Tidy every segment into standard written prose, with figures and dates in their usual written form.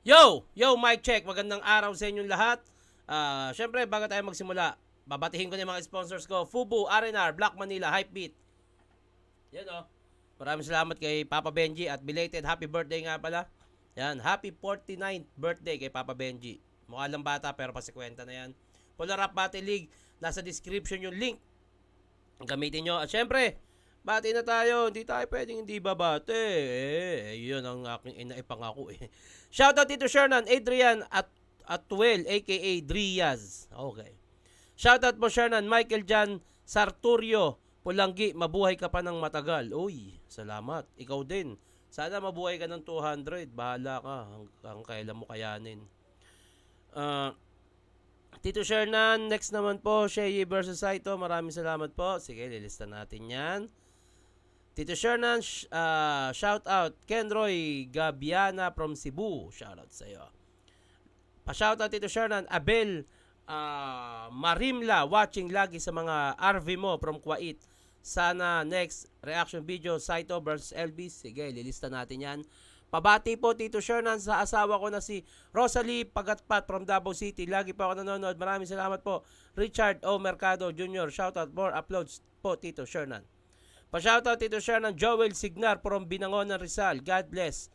Yo, mic check. Magandang araw sa inyong lahat. Syempre, bago tayo magsimula, babatihin ko na yung mga sponsors ko. Fubu, R&R, Black Manila, Hypebeat. Yan o. Maraming salamat kay Papa Benji at belated happy birthday nga pala. Yan, happy 49th birthday kay Papa Benji. Mukha lang bata pero pasikwenta na yan. Polar Rap Battle League, nasa description yung link. Gamitin nyo. At syempre, bati na tayo. Hindi tayo pwedeng hindi babate. Yun ang aking inaipangako eh. Shoutout dito Shernan, Adrian at Atwell, aka Driaz. Okay. Shoutout po Shernan, Michael Jan Sarturio, Pulanggi, mabuhay ka pa ng matagal. Uy, salamat. Ikaw din. Sana mabuhay ka ng 200. Bahala ka hanggang kailan mo kayanin. Tito Shernan, next naman po, Shea versus Saito. Maraming salamat po. Sige, lilista natin yan. Tito Shernan, shout out. Kenroy Gabiana from Cebu. Shout out sa iyo. Pa-shout out Tito Shernan, Abel Marimla, watching lagi sa mga RV mo from Kuwait. Sana next reaction video, Saito versus LB. Sige, lilista natin yan. Pabati po Tito Shernan sa asawa ko na si Rosalie Pagatpat from Davao City. Lagi po ako nanonood. Maraming salamat po. Richard O. Mercado Jr. Shoutout, more uploads po Tito Shernan. Pa-shoutout Tito Shernan, Joel Signar from Binangonan, Rizal. God bless.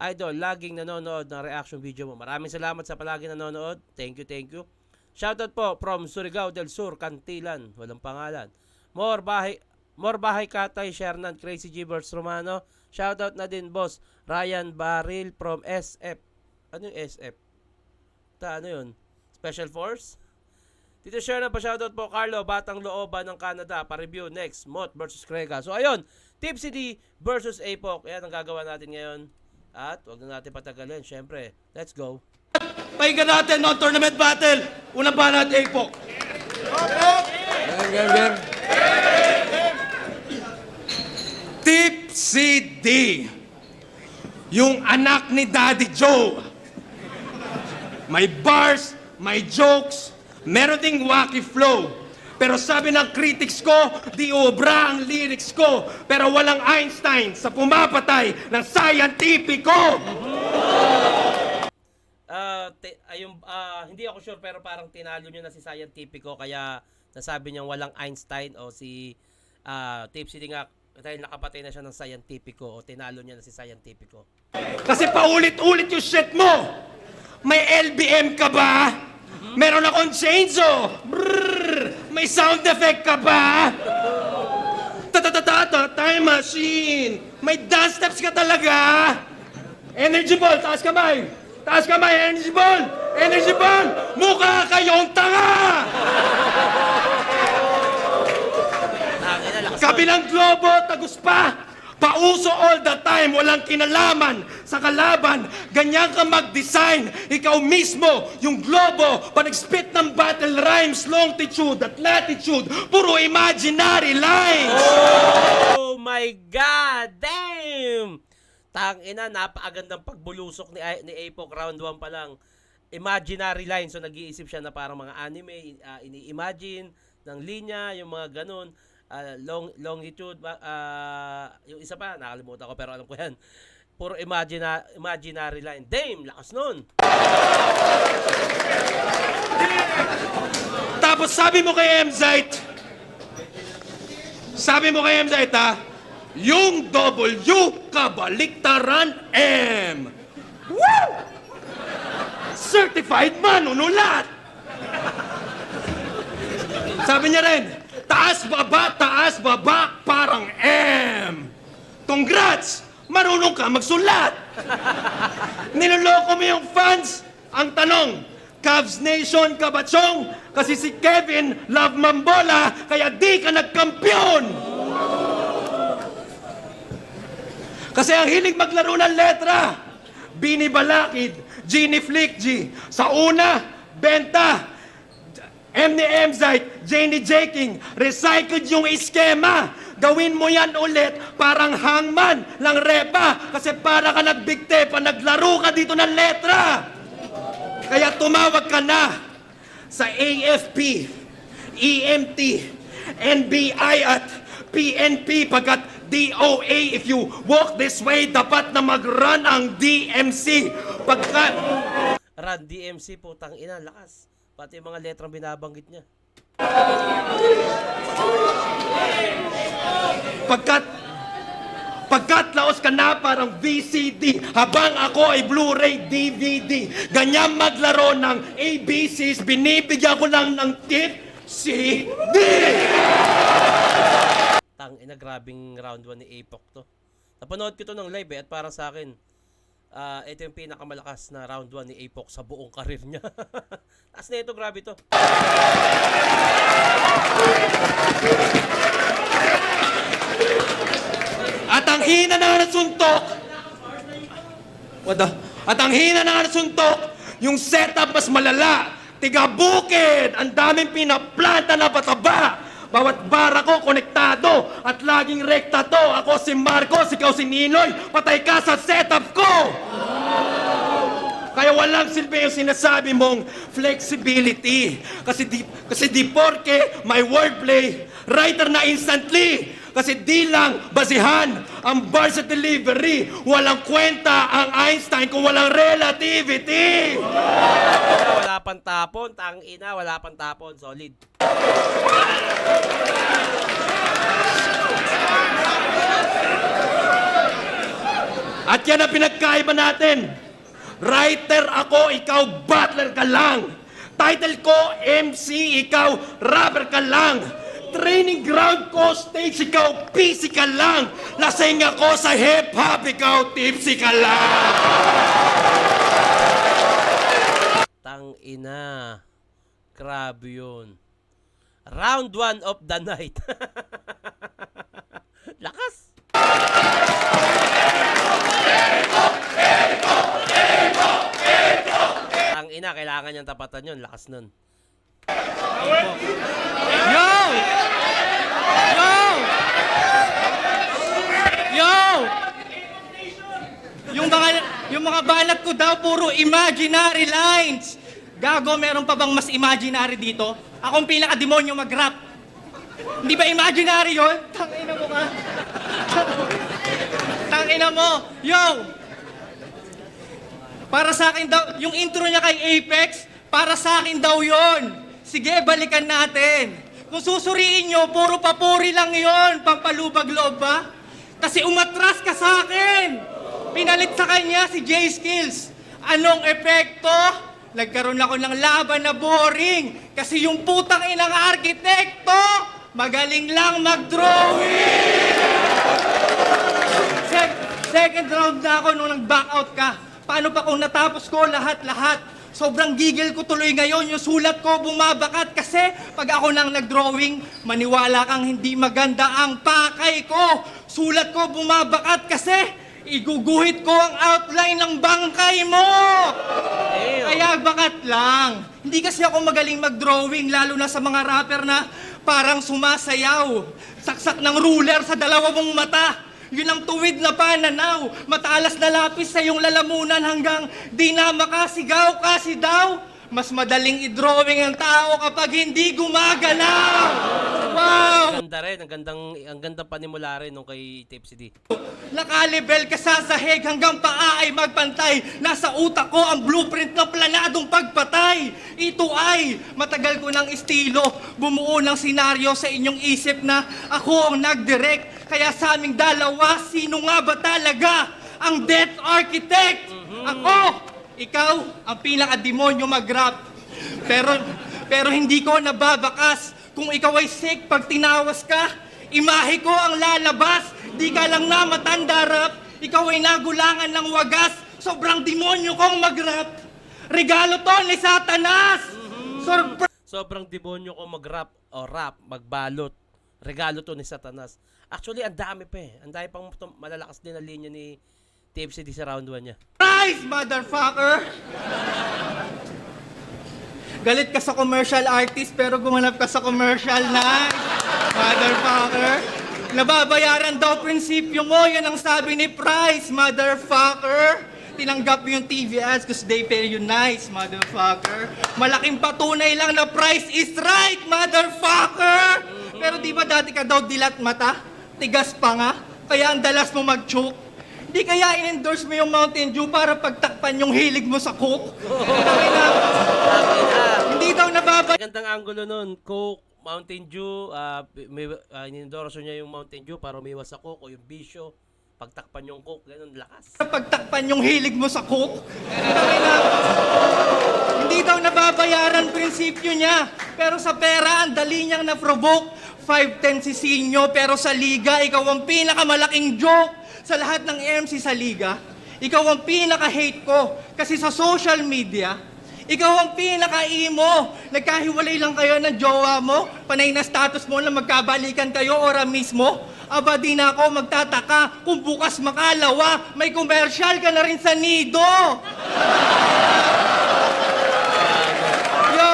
Idol, laging nanonood ng reaction video mo. Maraming salamat sa palagi nanonood. Thank you, thank you. Shoutout po from Surigao del Sur, Cantilan. Walang pangalan. More bahay Katay, Shernan, Crazy G vs Romano. Shoutout na din boss Ryan Baril from SF. Ano yung SF? Ano yun? Special Force? Tito Shernan, pa-shoutout po Carlo, Batang Looban ng Canada. Pa-review next, Mot versus Krega. So ayun, Tipsy D versus Apok. Yan ang gagawa natin ngayon. At wag na natin patagalin. Syempre, let's go. Pakinggan natin ang tournament battle. Unang banat, Apok. Game. Tipsy D, yung anak ni Daddy Joe. May bars, may jokes, meron ding wacky flow. Pero sabi ng critics ko, di obra ang lyrics ko. Pero walang Einstein sa pumapatay ng scientifico. Hindi ako sure pero parang tinalo nyo na si Scientifico kaya nasabi niyang walang Einstein o si Tipsy D nga dahil nakapatay na siya ng Scientifico o tinalo niya na si Scientifico. Kasi paulit-ulit yung shit mo. May LBM ka ba? Meron akong chainsaw. Brrr. May sound effect ka ba? Time machine. May dance steps ka talaga. Energy ball, taas kamay. Taas kamay, energy ball. Energy ball. Mukha kayong tanga. Kabilang globo, tagus pa. Pauso all the time, walang kinalaman sa kalaban. Ganyan ka mag-design. Ikaw mismo, yung globo, pag-spit ng battle rhymes, longitude at latitude, puro imaginary lines. Oh my God! Damn! Tangina, napakagandang pagbulusok ni Apok. Round 1 pa lang. Imaginary lines. So nag-iisip siya na parang mga anime, ini-imagine ng linya, yung mga ganun. Longitude, yung isa pa, nakalimutan ko pero alam ko yan. Puro imaginary line. Damn, lakas nun. Tapos sabi mo kay M-Zite ha, yung W kabaliktaran M. Woo! Certified manunulat. Sabi niya rin, taas, baba, parang M. Congrats! Marunong ka magsulat! Niloloko mo yung fans? Ang tanong, Cavs Nation ka ba, Chong? Kasi si Kevin love mambola, kaya di ka nagkampiyon! Kasi ang hilig maglaro ng letra, Bini Balakid, Gini Flick G. Sa una, benta, M ni M-Zite, J ni J-King, recycled yung iskema. Gawin mo yan ulit, parang hangman ng repa. Kasi para ka nagbigte pa, naglaro ka dito ng letra. Kaya tumawag ka na sa AFP, EMT, NBI at PNP, pagkat DOA. If you walk this way, dapat na mag-run ang DMC. Pagkat... Run DMC, putang ina, lakas. Pati yung mga letrang binabanggit niya. Pagkat laos ka na parang VCD, habang ako ay Blu-ray DVD. Ganyan maglaro ng ABCs, binibigyan ko lang ng tip, CD! Tang ina, grabing round 1 ni Apoc to. Napanood ko to ng live at para sa akin, ito yung pinakamalakas na round 1 ni Apoc sa buong karir niya. Taas na ito, grabe to. At ang hina na nasuntok, At ang hina na nasuntok, yung setup mas malala. Tiga bukid, ang daming pinaplanta na pataba. Bawat bara ko konektado at laging rekta to. Ako si Marcos, ikaw si Ninoy. Patay ka sa setup ko! Kaya walang silbi yung sinasabi mong flexibility. Kasi di porke may wordplay, writer na instantly. Kasi di lang basihan ang bars at delivery. Walang kwenta ang Einstein kung walang relativity. Wala pang tapon, tang ina, wala pang tapon, solid. At yan ang pinagkaiba natin. Writer ako, ikaw butler ka lang. Title ko, MC, ikaw rapper ka lang. Training ground ko, stage, ikaw physical lang. Lasing ako sa hip-hop, ikaw tipsy ka lang. Tang ina. Grabe yun. Round 1 of the night. Lakas. Tang ina, kailangan niyang tapatan yun. Lakas nun. Yo! Yo! Yo! Yung mga banat ko daw puro imaginary lines. Gago, meron pa bang mas imaginary dito? Akong pinaka-demonyo mag-rap. Hindi ba imaginary yun? Tangina mo ka. Tangina mo. Yo! Para sa akin daw, yung intro niya kay Apex, para sa akin daw yun. Sige, balikan natin. Kung susuriin nyo, puro papuri lang yon, pampalubag loob ba? Kasi umatras ka sa akin. Pinalit sa kanya si J-Skills. Anong epekto? Nagkaroon ako ng laban na boring. Kasi yung putang inang arkitekto, magaling lang mag-drawing. Second round na ako nung nag-back out ka. Paano pa kung natapos ko lahat-lahat? Sobrang gigil ko tuloy ngayon, yung sulat ko bumabakat kasi pag ako nang nag-drawing, maniwala kang hindi maganda ang pakay ko. Sulat ko bumabakat kasi iguguhit ko ang outline ng bangkay mo. Kaya bakat lang. Hindi kasi ako magaling mag-drawing, lalo na sa mga rapper na parang sumasayaw. Saksak ng ruler sa dalawa mong mata. Yun ang tuwid na pananaw, matalas na lapis sa iyong lalamunan hanggang di na makasigaw kasi daw. Mas madaling i-drawing ang tao kapag hindi gumagalaw. Wow! Ganda rin, ang gandang panimula rin nung kay Tipsy D. Nakalibel ka sa sahig hanggang paa ay magpantay. Nasa utak ko ang blueprint ng planadong pagpatay. Ito ay matagal ko ng estilo. Bumuo ng senaryo sa inyong isip na ako ang nag-direct. Kaya sa aming dalawa, sino nga ba talaga ang Death Architect? Ako! Ikaw ang pinaka-demonyo mag-rap. Pero hindi ko nababakas. Kung ikaw ay sick pag tinawas ka, imahe ko ang lalabas. Di ka lang na matanda rap. Ikaw ay nagulangan ng wagas. Sobrang demonyo kong mag-rap. Regalo to ni Satanas. Sobrang demonyo ko mag-rap o rap, magbalot. Regalo to ni Satanas. Actually, ang dami pa eh. Ang dami pang malalakas din na linya ni Tipsy D sa round 1 niya. Surprise, motherfucker! Galit ka sa commercial artist pero gumanap ka sa commercial na. Motherfucker! Nababayaran daw prinsipyo mo, yan ang sabi ni Price, motherfucker! Tinanggap mo yung TV ads because they pay you nice, motherfucker! Malaking patunay lang na Price is right, motherfucker! Pero di ba dati ka daw dilat mata? Tigas pa nga? Kaya ang dalas mo mag-choke? Di kaya in-endorse mo yung Mountain Dew para pagtakpan yung hilig mo sa coke? Tangina, hindi daw nababay... Magandang angulo nun, Coke, Mountain Dew, inendorso niya yung Mountain Dew para umiwas sa Coke o yung bisyo, pagtakpan yung Coke, ganun lakas. Pagtakpan yung hilig mo sa coke? Tangina, hindi daw nababayaran prinsipyo niya. Pero sa pera, ang dali niyang na-provoke. 5'10" si Sinyo, pero sa liga, ikaw ang pinakamalaking joke. Sa lahat ng MC sa liga, ikaw ang pinaka-hate ko. Kasi sa social media, ikaw ang pinaka-emo. Nagkahiwalay lang kayo ng jowa mo, panay na status mo na magkabalikan kayo ora mismo. Aba di na ako magtataka kung bukas makalawa, may commercial ka na rin sa Nido. Yo,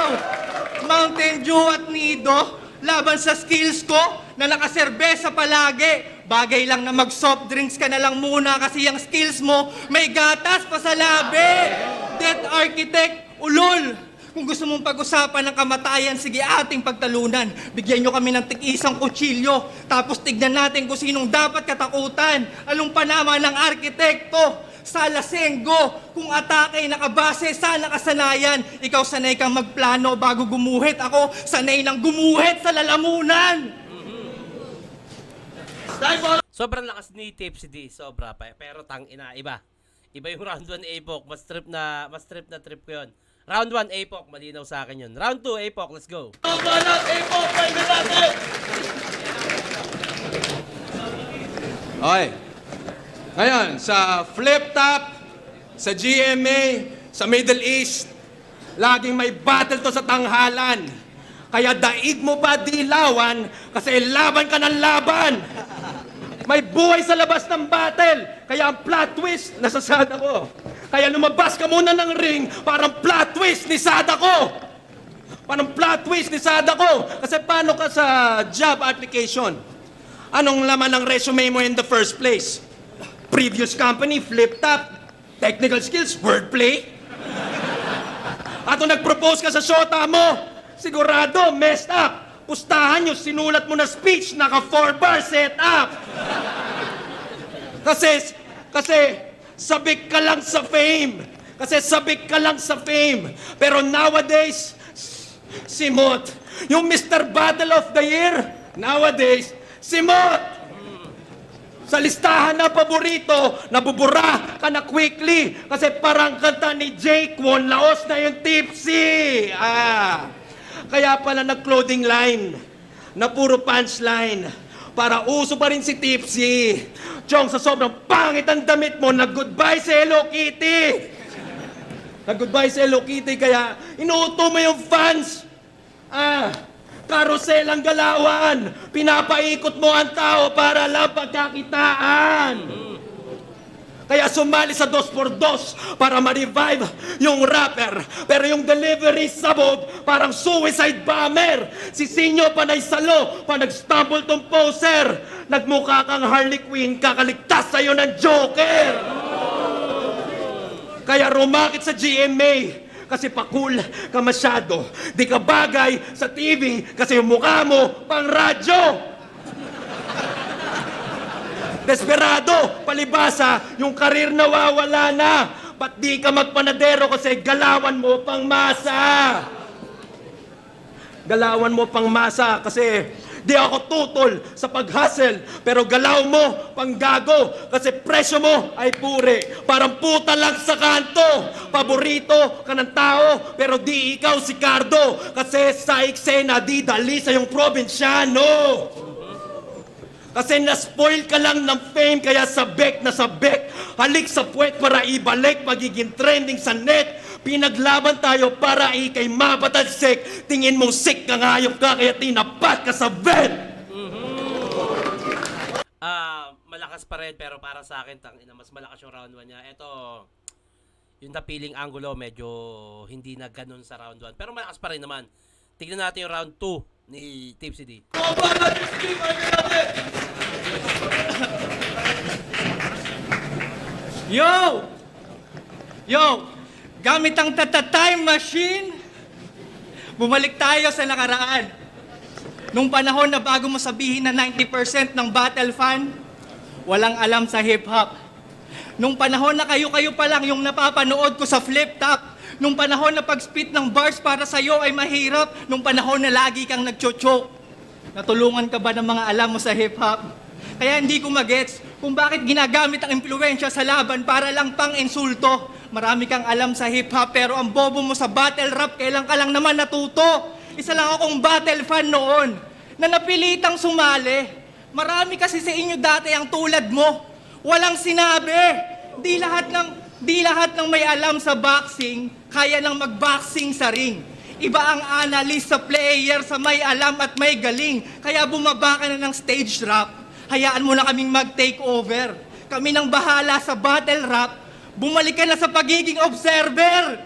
Mountain Dew at Nido, laban sa skills ko na nakaserbesa palagi. Bagay lang na mag-soft drinks ka na lang muna kasi yung skills mo may gatas pa sa labi. Death Architect, ulol. Kung gusto mong pag-usapan ng kamatayan, sige ating pagtalunan. Bigyan nyo kami ng tig-isang kutsilyo. Tapos tignan natin kung sinong dapat katakutan. Anong panama ng arkitekto? Sa Lasenggo, kung atake nakabase sa nakasanayan. Ikaw sanay kang magplano bago gumuhit. Ako sanay nang gumuhit sa lalamunan. Sobrang lakas ni Tipsy D, sobra pa. Pero iba. Iba yung round 1 APOC, mas trip na trip ko yun. Round 1 APOC, malinaw sa akin yun. Round 2 APOC, let's go. Okay. Ngayon, sa flip top, sa GMA, sa Middle East, laging may battle to sa tanghalan. Kaya daig mo pa dilawan kasi laban ka ng laban. May buhay sa labas ng battle. Kaya ang plot twist, nasa Sadako. Kaya lumabas ka muna ng ring, parang plot twist ni Sadako. Parang plot twist ni Sadako. Kasi paano ka sa job application? Anong laman ng resume mo in the first place? Previous company, flip top. Technical skills, wordplay. At kung nag-propose ka sa shota mo, sigurado, messed up. Pustahan nyo, sinulat mo na speech, naka 4-bar setup. Kasi, sabik ka lang sa fame. Kasi sabik ka lang sa fame. Pero nowadays, simot. Yung Mr. Battle of the Year, nowadays, simot. Sa listahan na paborito, nabubura ka na quickly. Kasi parang kanta ni Jake Won, laos na yung Tipsy. Kaya pala nag-clothing line na puro punchline para uso pa rin si Tipsy. Chong, sa sobrang pangit ang damit mo, nag-goodbye si Hello Kitty. Nag-goodbye si Hello Kitty, kaya inuuto mo yung fans. Karusel ang galawan. Pinapaikot mo ang tao para lang pagkakitaan. Kaya sumali sa 2x2 para ma-revive yung rapper. Pero yung delivery sabog, parang suicide bomber. Si Sinyo panay salo, pa nag-stumble tong poser. Nagmukha kang Harley Quinn, kakaligtas sa'yo ng Joker. Kaya rumakit sa GMA, kasi pa-cool ka masyado. Di ka bagay sa TV, kasi yung mukha mo pang radyo. Desperado, palibasa, yung karir nawawala na. Ba't di ka magpanadero kasi galawan mo pang masa? Galawan mo pang masa kasi di ako tutol sa pag-hustle. Pero galaw mo pang gago kasi presyo mo ay pure. Parang puta lang sa kanto. Paborito ka ng tao pero di ikaw si Cardo. Kasi sa eksena di dali sa yung probinsyano. Kasi na-spoil ka lang ng fame, kaya sabek na sabek. Halik sa puwet para ibalik, magiging trending sa net. Pinaglaban tayo para ikay mabatalsik. Tingin mong sick ka ngayop ka, kaya tinapat ka sa vet. Malakas pa rin, pero para sa akin, mas malakas yung round 1 niya. Ito, yung napiling angulo, medyo hindi na ganun sa round 1. Pero malakas pa rin naman. Tignan natin yung round 2 ni Tipsy D. Yo! Gamit ang time machine, bumalik tayo sa nakaraan. Nung panahon na bago mo sabihin na 90% ng battle fan, walang alam sa hip-hop. Nung panahon na kayo-kayo pa lang yung napapanood ko sa flip top. Nung panahon na pag-spit ng bars para sa'yo ay mahirap. Nung panahon na lagi kang nagchochoke. Natulungan ka ba ng mga alam mo sa hip-hop? Kaya hindi ko magets kung bakit ginagamit ang impluensya sa laban para lang pang-insulto. Marami kang alam sa hip-hop pero ang bobo mo sa battle rap, kailan ka lang naman natuto. Isa lang akong battle fan noon na napilitang sumali. Marami kasi sa inyo dati ang tulad mo. Walang sinabi. Di lahat ng may alam sa boxing, kaya nang mag-boxing sa ring. Iba ang analyst sa player sa may alam at may galing. Kaya bumaba ka na ng stage rap. Hayaan mo na kaming mag-take over. Kami nang bahala sa battle rap. Bumalik ka na sa pagiging observer.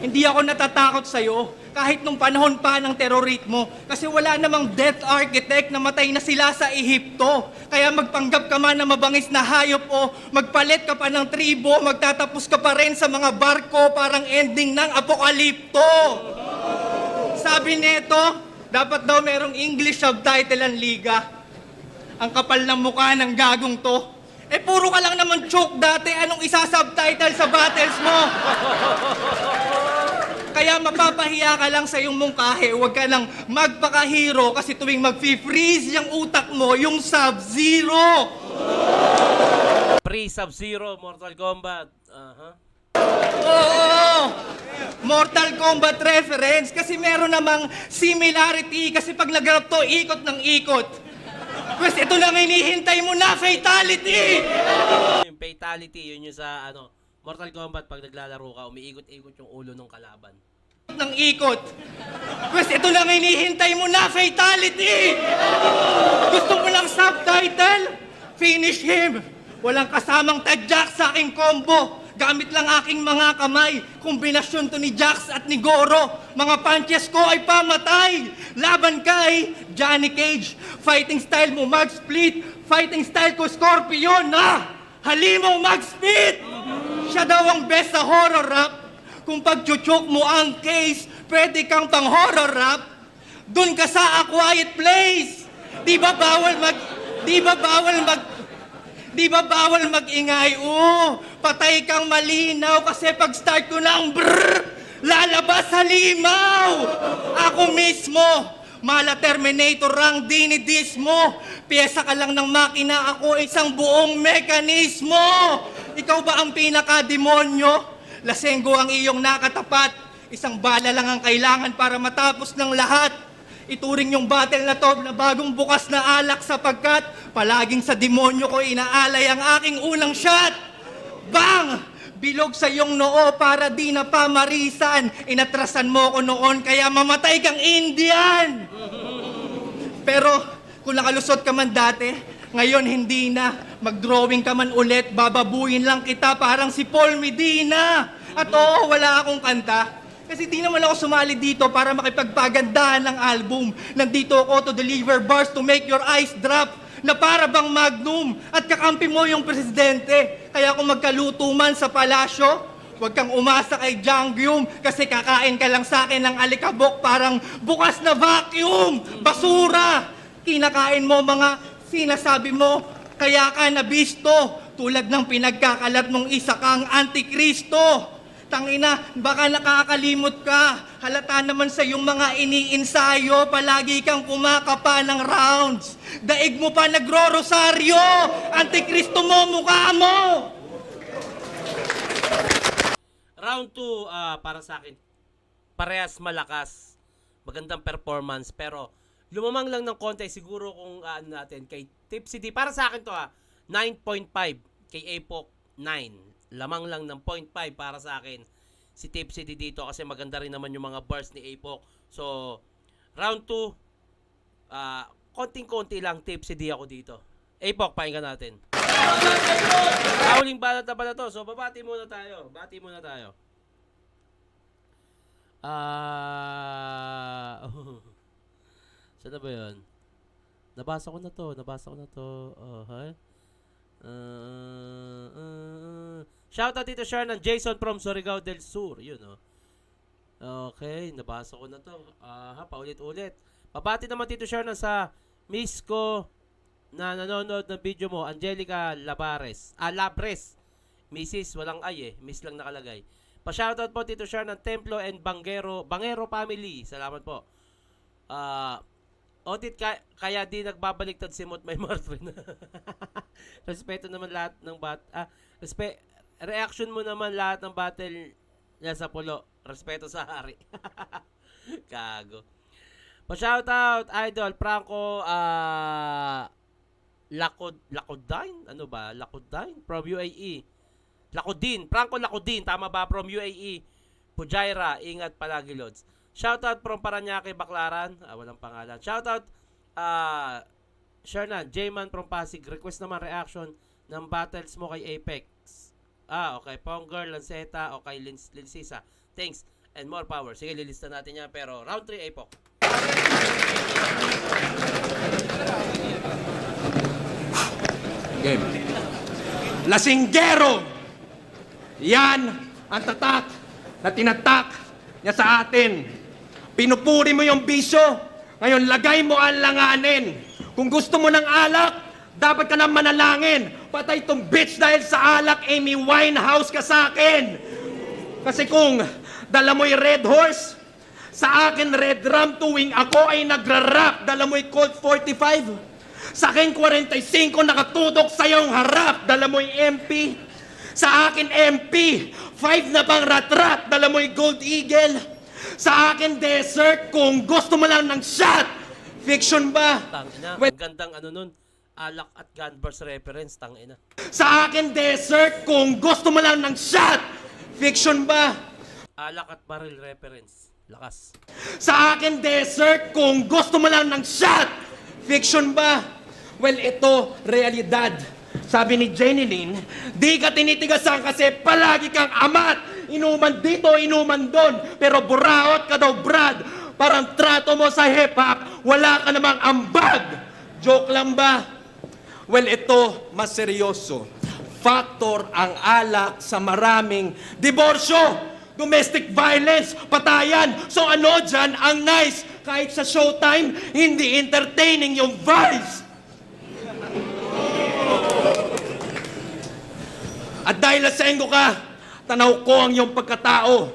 Hindi ako natatakot sa'yo kahit nung panahon pa ng terrorismo kasi wala namang death architect na matay na sila sa Ehipto. Kaya magpanggap ka man na mabangis na hayop o magpalit ka pa ng tribo, magtatapos ka pa rin sa mga barko parang ending ng apokalipto. Sabi neto, dapat daw merong English subtitle ang liga. Ang kapal ng mukha ng gagong to. Eh puro ka lang naman choke dati, anong isa-subtitle sa battles mo? Kaya mapapahiya ka lang sa iyong mungkahe, huwag ka nang magpaka-hero kasi tuwing mag-freeze yung utak mo, yung Sub-Zero. Pre-Sub-Zero, Mortal Kombat. Oo! Mortal Kombat reference kasi meron namang similarity kasi pag nag-rap to, ikot ng ikot. Pwes, ito lang hinihintay mo na, fatality! Yung fatality, yun yung sa Mortal Kombat, pag naglalaro ka, umiikot-ikot yung ulo ng kalaban. Ng ikot. Pwes, ito lang hinihintay mo na, fatality! Gusto mo lang subtitle? Finish him! Walang kasamang tadyak sa aking combo. Gamit lang aking mga kamay. Kombinasyon to ni Jax at ni Goro. Mga punches ko ay pamatay. Laban kay Johnny Cage. Fighting style mo mag-split. Fighting style ko Scorpion. Halimong mag-split! Siya daw ang best sa horror rap. Kung pag-chuchok mo ang case, pwede kang pang horror rap. Dun ka sa A Quiet Place. Di ba bawal mag-ingay? Patay kang malinaw kasi pag start ko ng brrrr, lalabas halimaw. Ako mismo, mala Terminator ang dinidis mo. Piyesa ka lang ng makina, ako isang buong mekanismo. Ikaw ba ang pinaka-demonyo? Lasenggo ang iyong nakatapat. Isang bala lang ang kailangan para matapos ng lahat. Ituring yung battle na to na bagong bukas na alak sapagkat palaging sa demonyo ko inaalay ang aking unang shot. Bang! Bilog sa iyong noo para di na pamarisan. Inatrasan mo ko noon kaya mamatay kang Indian. Pero kung nakalusot ka man dati, ngayon hindi na. Mag-drawing ka man ulit, bababuyin lang kita parang si Paul Medina. At oo, wala akong kanta. Kasi di naman ako sumali dito para makipagpagandahan ng album. Nandito ako to deliver bars to make your eyes drop na para bang Magnum at kakampi mo yung presidente. Kaya kung magkaluto man sa palasyo, huwag kang umasa kay Jangyum kasi kakain ka lang sa akin ng alikabok parang bukas na vacuum. Basura! Kinakain mo mga sinasabi mo, kaya ka nabisto tulad ng pinagkakalat mong isa kang antikristo. Tangina, baka nakakalimot ka. Halata naman sa iyong mga iniinsayo, palagi kang kumakapa ng rounds. Daig mo pa nagro-rosaryo, antikristo mo, mukha mo! Round 2, para sa akin, parehas malakas. Magandang performance, pero lumamang lang ng konti siguro kung natin kay Tipsy D. Para sa akin to 9.5. Kay Apoc, 9. Lamang lang ng 0.5 para sa akin si Tipsy D dito kasi maganda rin naman yung mga bars ni Apoc. So, round 2, konting-konti lang Tipsy D ako dito. Apoc, pakinggan natin. Huling banat na pala to. So, babati muna tayo. Bati muna tayo. Saan na ba yun? Nabasa ko na to. Shoutout dito, Shernan Jason from Surigao del Sur. Yun, Okay, nabasa ko na to. Paulit-ulit. Papati naman Tito Shernan sa miss ko na nanonood ng video mo, Angelica Labres. Labres. Mrs. Walang ay miss lang nakalagay. Pa-shoutout po Tito Shernan, Templo and Bangero family. Salamat po. Otit kaya di nagbabaliktad si Mot may Martin. Respeto naman lahat ng reaction mo naman lahat ng battle niya sa pulo. Respeto sa hari. Kago. Pa-shoutout, Idol, Franco, Lacodine? Ano ba? Lacodine? From UAE. Lacodine. Franco Lacodine. Tama ba? From UAE. Pujaira. Ingat palagi, Lods. Shoutout from Paranaque, Baclaran. Walang pangalan. Shoutout, Shernan, J-Man from Pasig. Request naman reaction ng battles mo kay Apex. Okay. Ponggirl, Lanceta, o kay Linsisa. Thanks and more power. Sige, lilista natin yan. Pero round 3, Apex. Game. Lasinggero! Yan ang tatak na tinatak niya sa atin. Pinupuri mo yung bisyo. Ngayon, lagay mo ang langanin. Kung gusto mo ng alak, dapat ka na manalangin. Patay tong bitch dahil sa alak, Amy Winehouse ka sa akin. Kasi kung dala mo'y Red Horse, sa akin Red Rum tuwing ako ay nagra-rap. Dala mo'y Colt 45. Sa akin 45 nakatutok sa iyong harap. Dala mo'y MP. Sa akin MP. 5 na pang rat-rat. Dala mo'y Gold Eagle. Sa akin desert kung gusto mo lang ng shot. Fiction ba? Tangina, Well, ang gandang ano nun. Alak at Gunburst reference, tangina. sa akin desert kung gusto mo lang ng shot. Fiction ba? Alak at barrel reference. Lakas. Sa akin desert kung gusto mo lang ng shot. Fiction ba? Well, ito, realidad. Sabi ni Jenny Lynn, di ka tinitigasan kasi palagi kang amat. Inuman dito, inuman doon. Pero buraot ka daw, Brad. Parang trato mo sa hip-hop, wala ka namang ambag. Joke lang ba? Well, ito, mas seryoso. Factor ang alak sa maraming diborsyo. Domestic violence, patayan. So ano dyan ang nice? Kahit sa showtime, hindi entertaining yung Vice. At dahil lasenggo ka, tanaw ko ang iyong pagkatao.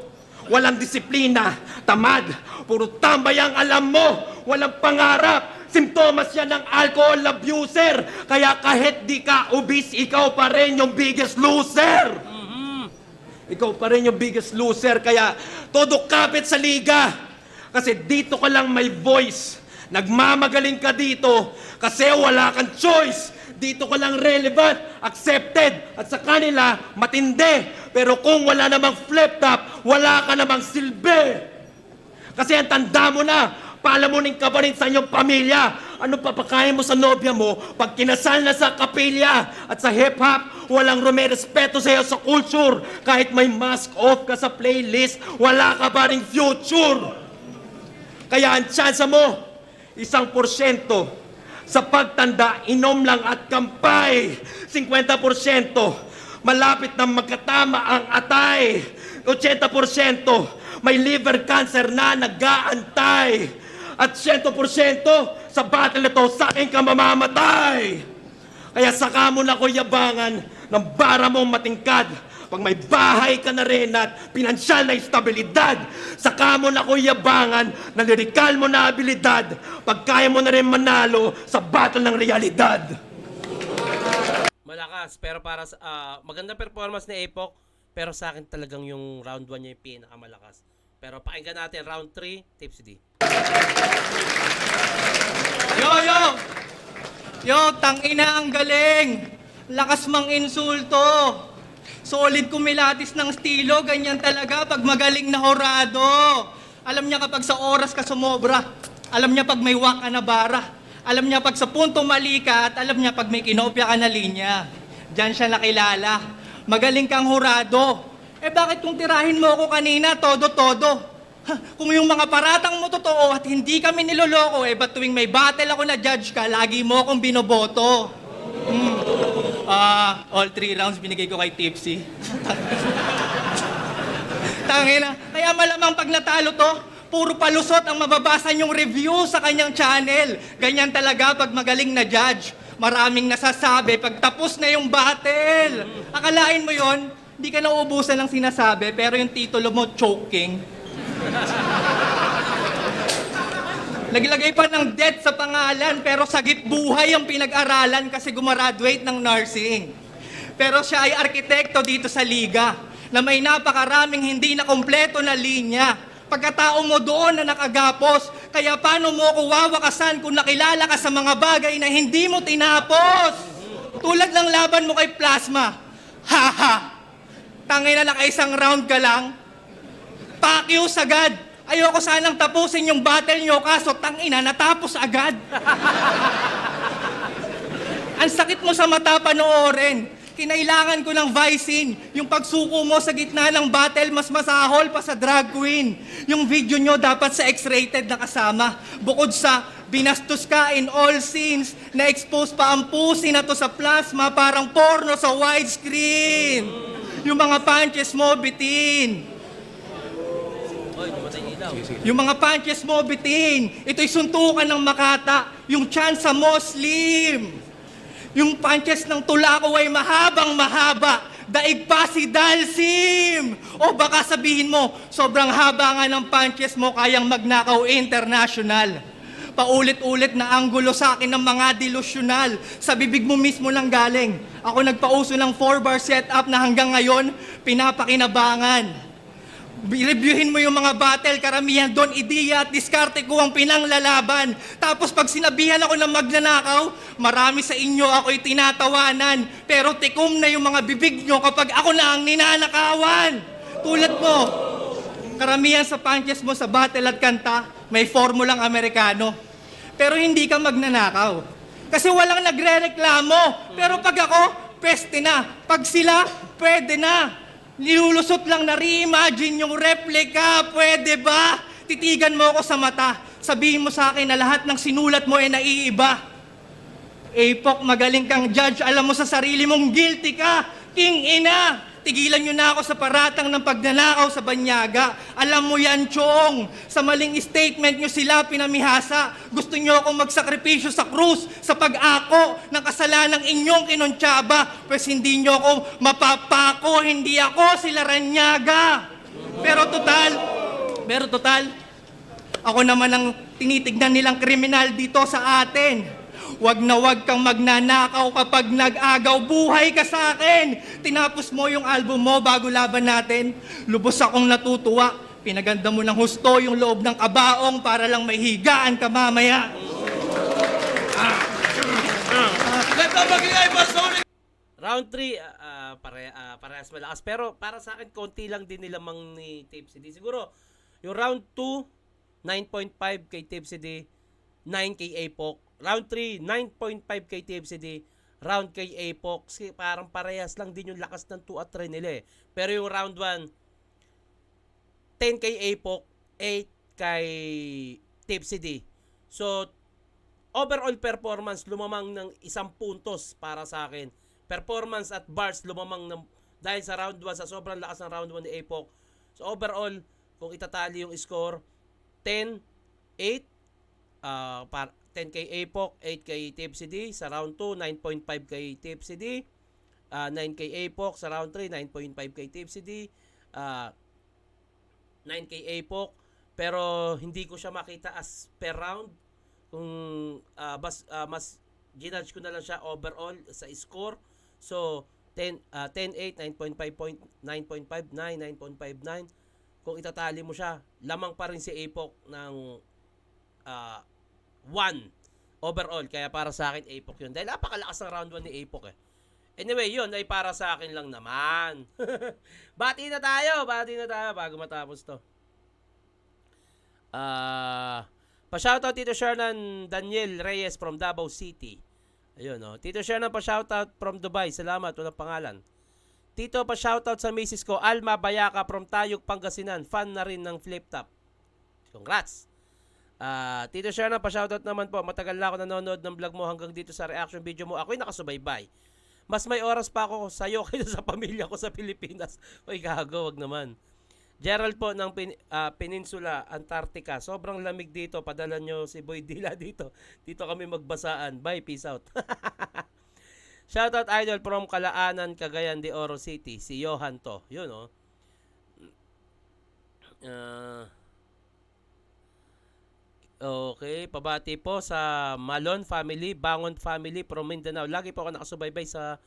Walang disiplina, tamad, puro tambay ang alam mo, walang pangarap. Simptomas yan ng alcohol abuser. Kaya kahit di ka obese, ikaw pa rin yung biggest loser. Ikaw pa rin yung biggest loser. Kaya todo kapit sa liga. Kasi dito ka lang may voice. Nagmamagaling ka dito kasi wala kang choice. Dito ka lang relevant, accepted, at sa kanila, matindi. Pero kung wala namang flip-top, wala ka namang silbi. Kasi ang tanda mo na, palamunin ka pa rin sa inyong pamilya. Ano papakain mo sa nobya mo pag kinasal na sa kapilya? At sa hip-hop, walang rumerespeto sa'yo sa culture. Kahit may mask off ka sa playlist, wala ka pa ring future. Kaya ang tsansa mo, 1%. Sa pagtanda, inom lang at kampay. 50%. Malapit na magkatama ang atay. 80%. May liver cancer na nag-aantay. At 100% sa battle na to, sa akin ka mamamatay. Kaya saka mo na ko yabangan ng bara mong matingkad. Pag may bahay ka na rin at pinansyal na estabilidad, saka mo na ko yabangan ng lirikal mo na abilidad. Pag kaya mo na rin manalo sa battle ng realidad. Malakas, pero para sa magandang performance ni Epok, pero sa akin talagang yung round 1 niya yung pinakamalakas. Pero pakinggan natin round 3, Tips D. Yo, tangina ang galing. Lakas mang insulto. Solid kumilatis ng estilo, ganyan talaga pag magaling na horado. Alam niya kapag sa oras ka sumobra. Alam niya pag may wak ka na bara. Alam niya pag sa punto mali ka at alam niya pag may kinopya ka na linya. Diyan siya nakilala. Magaling kang horado. Bakit kung tirahin mo ako kanina, todo-todo? Kung yung mga paratang mo totoo at hindi kami niloloko, ba't tuwing may battle ako na judge ka, lagi mo akong binoboto? All 3 rounds binigay ko kay Tipsy. Tangina. Kaya malamang pag natalo to, puro palusot ang mababasa niyong review sa kanyang channel. Ganyan talaga pag magaling na judge. Maraming nasasabi pag tapos na yung battle. Akalain mo yon, hindi ka nauubusan ng sinasabi, pero yung titulo mo, choking. Naglagay pa ng death sa pangalan, pero sagip buhay ang pinag-aralan kasi gumraduate ng nursing. Pero siya ay arkitekto dito sa liga, na may napakaraming hindi na kompleto na linya. Pagkatao mo doon na nakagapos, kaya paano mo ako wawakasan kung nakilala ka sa mga bagay na hindi mo tinapos? Tulad ng laban mo kay Plasma. Haha! Tangina na isang round ka lang. Pakius agad. Ayoko sanang tapusin yung battle nyo, kaso tangina, natapos agad. Ang sakit mo sa mata panoorin. Kinailangan ko ng Vicin. Yung pagsuko mo sa gitna ng battle, mas masahol pa sa drag queen. Yung video nyo dapat sa X-rated na kasama. Bukod sa binastos ka in all scenes, na-expose pa ang pusi na to sa plasma, parang porno sa widescreen. Yung mga punches mo, bitin. Yung mga punches mo, bitin. Ito'y suntukan ng Makata. Yung chance sa Muslim. Yung punches ng Tulaco ay mahabang mahaba. Daig pa si Dalsim. O baka sabihin mo, sobrang haba nga ng punches mo, kayang magnakaw international. Paulit-ulit na anggulo sa akin ng mga delusyonal. Sa bibig mo mismo lang galing. Ako nagpauso ng 4-bar setup na hanggang ngayon, pinapakinabangan. Reviewin mo yung mga battle, karamihan doon, ideya at diskarte ko ang pinanglalaban. Tapos pag sinabihan ako ng magnanakaw, marami sa inyo ako'y tinatawanan. Pero tikom na yung mga bibig nyo kapag ako na ang ninanakawan. Tulad mo, karamihan sa punches mo sa battle at kanta, may formulang Amerikano. Pero hindi ka magnanakaw. Kasi walang nagre-reklamo. Pero pag ako, peste na. Pag sila, pwede na. Nilulusot lang na reimagine yung replica, pwede ba? Titigan mo ako sa mata, sabihin mo sa akin na lahat ng sinulat mo ay naiiba. Apok, magaling kang judge, alam mo sa sarili mong guilty ka, king ina! Tigilan nyo na ako sa paratang ng pagnanakaw sa banyaga. Alam mo yan, Chong. Sa maling statement nyo sila pinamihasa. Gusto nyo akong magsakripisyo sa krus, sa pag-ako ng kasalanang inyong kinontsaba. Pues hindi nyo ako mapapako, hindi ako sila Ranyaga. Pero total, ako naman ang tinitignan nilang kriminal dito sa atin. Wag na wag kang magnanakaw kapag nag-agaw, buhay ka sa akin. Tinapos mo yung album mo bago laban natin. Lubos akong natutuwa. Pinaganda mo ng husto yung loob ng kabaong para lang may higaan ka mamaya. Round 3, parehas malakas. Pero para sa akin, konti lang din nilamang ni Tipsy D. Siguro, yung round 2, 9.5 kay Tipsy D, 9 kay Apok. Round 3, 9.5 kay TFCD. Round kay Apok. Kasi parang parehas lang din yung lakas ng 2 at 3 nila eh. Pero yung round 1, 10 kay Apok, 8 kay TFCD. So, overall performance, lumamang ng 1 puntos para sa akin. Performance at bars, lumamang ng, dahil sa round 1, sa sobrang lakas ng round 1 ni Apok. So, overall, kung itatali yung score, 10, 8, 10 kay Apok, 8 kay TFCD. Sa round 2, 9.5 kay TFCD. 9 kay Apok. Sa round 3, 9.5 kay TFCD. 9 kay Apok. Pero hindi ko siya makita as per round. Kung mas ginudge ko na lang siya overall sa score. So, 10-8, 9.5, 9.59, 9.59. Kung itatali mo siya, lamang pa rin si Apok ng 1 overall. Kaya para sa akin, Apok yun. Dahil napakalakas ng round 1 ni Apok eh. Anyway, yun ay para sa akin lang naman. Bati na tayo bago matapos to. Pa-shoutout Tito Shernan Daniel Reyes from Davao City. Ayun, no. Tito Shernan, pa-shoutout from Dubai. Salamat, walang pangalan. Tito, pa-shoutout sa misis ko, Alma Bayaka from Tayug, Pangasinan. Fan na rin ng Flip Top. Congrats. Tito Shernan, pa-shoutout naman po. Matagal na ako nanonood ng vlog mo hanggang dito sa reaction video mo. Ako'y nakasubaybay. Mas may oras pa ako sa'yo kaysa sa pamilya ko sa Pilipinas. Uy, gago, wag naman. Gerald po ng Peninsula, Antarctica. Sobrang lamig dito. Padala nyo si Boy Dila dito. Dito kami magbasaan. Bye, peace out. Shoutout idol from Calaanan, Cagayan de Oro City. Si Johan to. Yun oh. Okay, pabati po sa Malon family, Bangon family from Mindanao. Lagi po ako nakasubaybay sa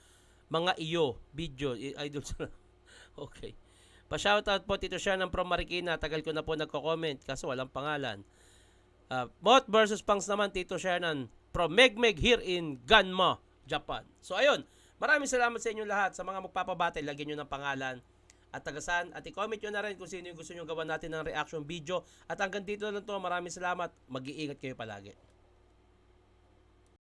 mga iyo video. Idol sila. Okay. Pa-shoutout po Tito Shernan from Marikina. Tagal ko na po nagko-comment kaso walang pangalan. Bot versus Pangs naman Tito Shernan from Megmeg here in Ganma, Japan. So ayun, maraming salamat sa inyo lahat. Sa mga magpapabati, lagyan nyo ng pangalan at tagasan. At i-comment nyo na rin kung sino yung gusto nyo gawa natin ng reaction video. At hanggang dito lang to. Maraming salamat. Mag-iingat kayo palagi.